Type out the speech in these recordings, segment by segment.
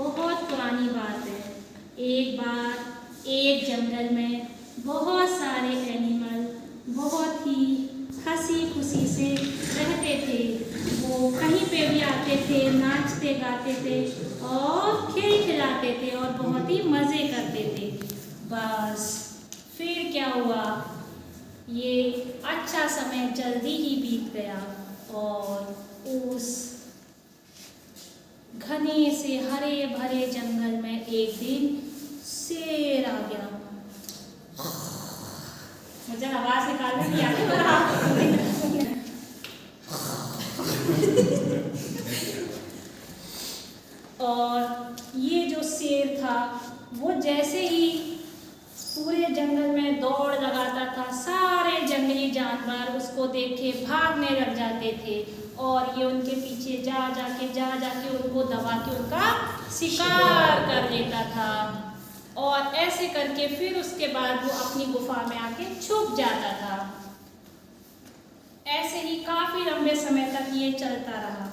बहुत पुरानी बात है। एक बार एक जंगल में बहुत सारे एनिमल बहुत ही हंसी खुशी से रहते थे। वो कहीं पे भी आते थे, नाचते गाते थे और खेल खिलाते थे और बहुत ही मज़े करते थे। बस फिर क्या हुआ, ये अच्छा समय जल्दी ही बीत गया और उस घने से हरे भरे जंगल में एक दिन शेर आ गया। मुझे आवाज निकालने नहीं आती। और ये जो शेर था वो जैसे ही पूरे जंगल में दौड़ लगाता था, सारे जंगली जानवर उसको देख के भागने लग जाते थे और ये उनके पीछे जा जाके उनको दबा के उनका शिकार कर लेता था। और ऐसे करके फिर उसके बाद वो अपनी गुफा में आके छुप जाता था। ऐसे ही काफी लंबे समय तक ये चलता रहा।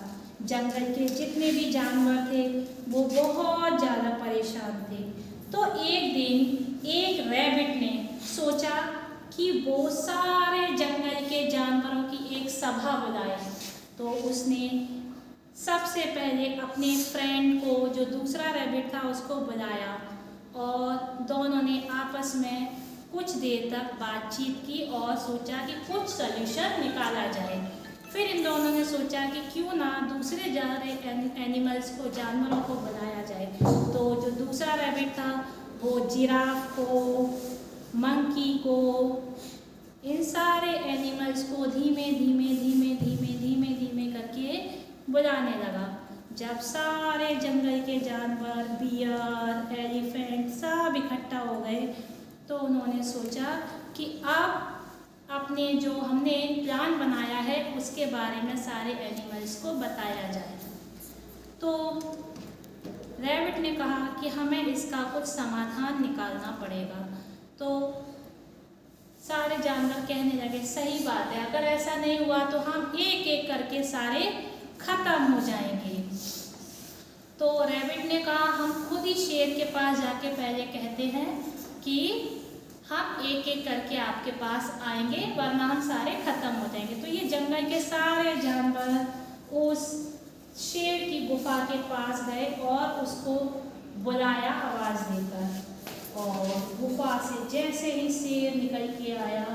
जंगल के जितने भी जानवर थे वो बहुत ज़्यादा परेशान थे। तो एक दिन एक रैबिट ने सोचा कि वो सारे जंगल के जानवरों की एक सभा बुलाए। तो उसने सबसे पहले अपने फ्रेंड को, जो दूसरा रैबिट था, उसको बुलाया और दोनों ने आपस में कुछ देर तक बातचीत की और सोचा कि कुछ सल्यूशन निकाला जाए। फिर इन दोनों ने सोचा कि क्यों ना दूसरे एनिमल्स को, जानवरों को बुलाया जाए। तो जो दूसरा रैबिट था वो जिराफ को, मंकी को, इन सारे एनिमल्स को धीमे धीमे करके बुलाने लगा। जब सारे जंगल के जानवर, बियर, एलिफेंट सब इकट्ठा हो गए तो उन्होंने सोचा कि अब अपने जो हमने प्लान बनाया है उसके बारे में सारे एनिमल्स को बताया जाए। तो रैबिट ने कहा कि हमें इसका कुछ समाधान निकालना पड़ेगा। तो सारे जानवर कहने लगे, सही बात है, अगर ऐसा नहीं हुआ तो हम एक एक करके सारे खत्म हो जाएंगे। तो रैबिट ने कहा, हम खुद ही शेर के पास जाके पहले कहते हैं कि हम एक एक करके आपके पास आएंगे वरना हम सारे खत्म हो जाएंगे। तो ये जंगल के सारे जानवर उस शेर की गुफा के पास गए और उसको बुलाया आवाज देकर। और गुफा से जैसे ही शेर निकल के आया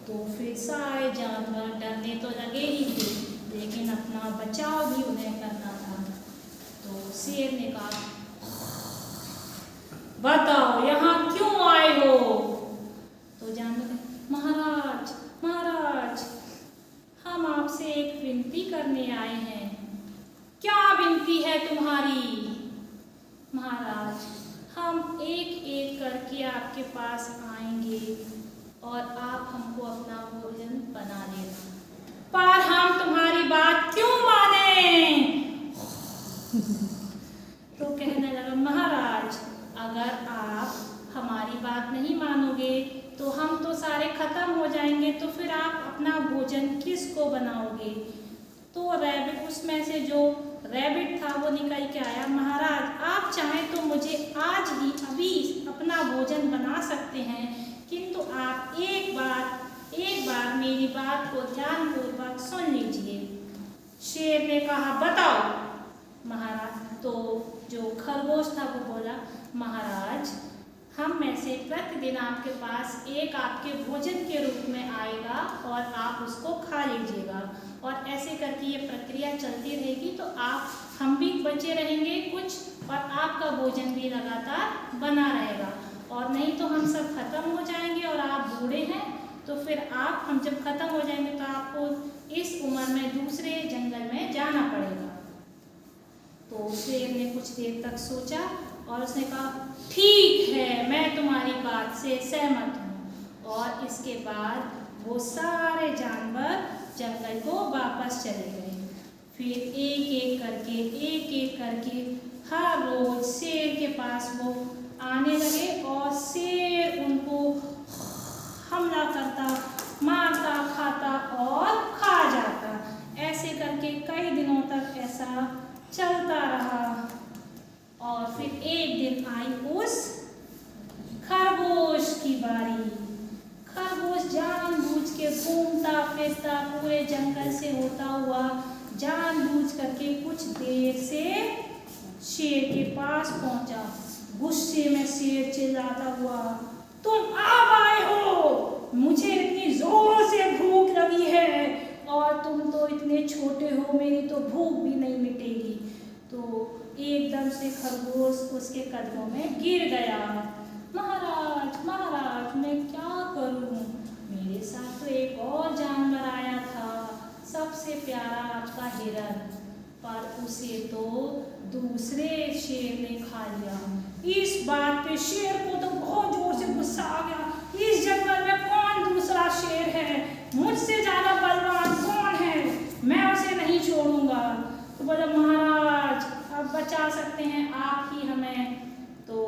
तो फिर सारे जानवर डरने तो लगे ही थे, लेकिन अपना बचाव भी उन्हें करना था। तो शेर ने कहा, बताओ यहाँ क्यों आए हो? तो जानवर, महाराज हम आपसे एक विनती करने आए हैं। क्या विनती है तुम्हारी? महाराज, हम एक एक करके आपके पास आएंगे और आप हमको अपना भोजन बना देना, पर हम तुम्हारी बात क्यों माने? तो कहने लगा, महाराज अगर आप हमारी बात नहीं मानोगे तो हम तो सारे खत्म हो जाएंगे, तो फिर आप अपना भोजन किसको बनाओगे? तो रैबिट, उसमें से जो रैबिट था वो निकल के आया, महाराज आप चाहें तो मुझे आज ही अभी अपना भोजन बना सकते हैं, किंतु आप एक बार मेरी बात को ध्यानपूर्वक सुन लीजिए। शेर ने कहा, बताओ महाराज। तो जो खरगोश था वो बोला, महाराज हम में से प्रतिदिन आपके पास एक आपके भोजन के रूप में आएगा और आप उसको खा लीजिएगा, और ऐसे करके ये प्रक्रिया चलती रहेगी तो हम भी बचे रहेंगे कुछ और आपका भोजन भी लगातार बना रहेगा, और नहीं तो हम सब खत्म हो जाएंगे और आप बूढ़े हैं तो फिर हम जब खत्म हो जाएंगे तो आपको इस उम्र में दूसरे जंगल में जाना पड़ेगा। तो शेर ने कुछ देर तक सोचा और उसने कहा, ठीक है, मैं तुम्हारी बात से सहमत हूँ। और इसके बाद वो सारे जानवर जंगल को वापस चले गए। फिर एक एक करके हर रोज शेर के पास वो आने लगे और शेर उनको हमला करता, मारता, खाता और खा जाता। ऐसे करके कई दिनों तक ऐसा चलता रहा और होता हुआ जानबूझ करके कुछ देर से शेर के पास पहुंचा। गुस्से में शेर चिल्लाता हुआ, तुम अब आए हो, मुझे इतनी जोर से भूख लगी है और तुम तो इतने छोटे हो, मेरी तो भूख भी नहीं मिटेगी। तो एकदम से खरगोश उसके कदमों में गिर गया। महाराज महाराज, मैं क्या करूं, मेरे साथ तो एक और जानवर आया था, सबसे प्यारा आपका हिरन, पर उसे तो दूसरे शेर ने खा लिया। इस बात पे शेर को तो बहुत जोर से गुस्सा आ गया। इस जंगल में कौन दूसरा शेर है, मुझसे ज्यादा बलवान कौन है, मैं उसे नहीं छोड़ूंगा। तो बोला, महाराज अब बचा सकते हैं आप ही हमें। तो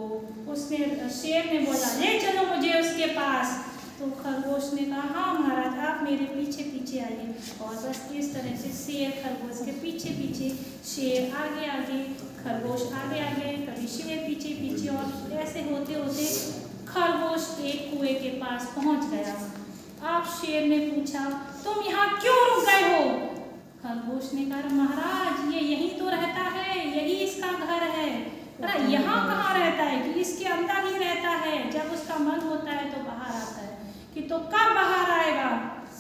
उसने शेर ने बोला, ले चलो मुझे उसके पास। तो खरगोश ने कहा, हाँ महाराज, आप मेरे पीछे पीछे आइए। और बस इस तरह से शेर खरगोश के पीछे पीछे, शेर आगे आगे, खरगोश आगे आगे, कभी शेर पीछे पीछे, और ऐसे होते होते खरगोश एक कुएं के पास पहुंच गया। अब शेर ने पूछा, तुम यहाँ क्यों रुक गए हो? खरगोश ने कहा, महाराज ये यहीं तो रहता है, यही इसका घर है। अरे यहाँ कहाँ रहता है, कि इसके अंदर ही रहता है, जब उसका मन होता है तो बाहर आता है। कि तो कब बाहर आएगा?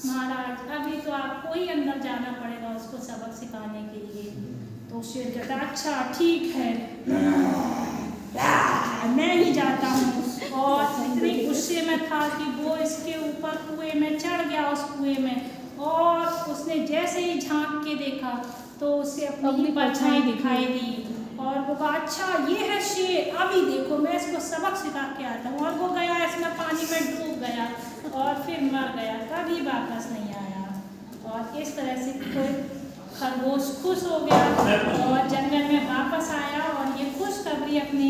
महाराज अभी तो आपको ही अंदर जाना पड़ेगा उसको सबक सिखाने के लिए। तो शेर कहता, अच्छा ठीक है, मैं ही जाता हूँ। और इतने गुस्से में था कि वो इसके ऊपर कुएं में चढ़ गया, उस कुएं में, और उसने जैसे ही झांक के देखा तो उसे अपनी परछाई दिखाई दी। और वो कहा, अच्छा ये है शेर, अभी देखो मैं इसको सबक सिखा के आता हूँ। और वो गया, इसमें पानी में डूब गया और फिर मर गया, कभी वापस नहीं आया। और इस तरह से खरगोश खुश हो गया और जंगल में वापस आया और ये खुशखबरी अपने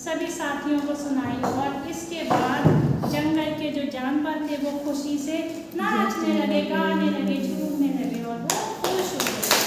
सभी साथियों को सुनाई। और इसके बाद जंगल के जो जानवर थे वो खुशी से नाचने लगे, गाने लगे, झूमने लगे और वो खुश हो गए।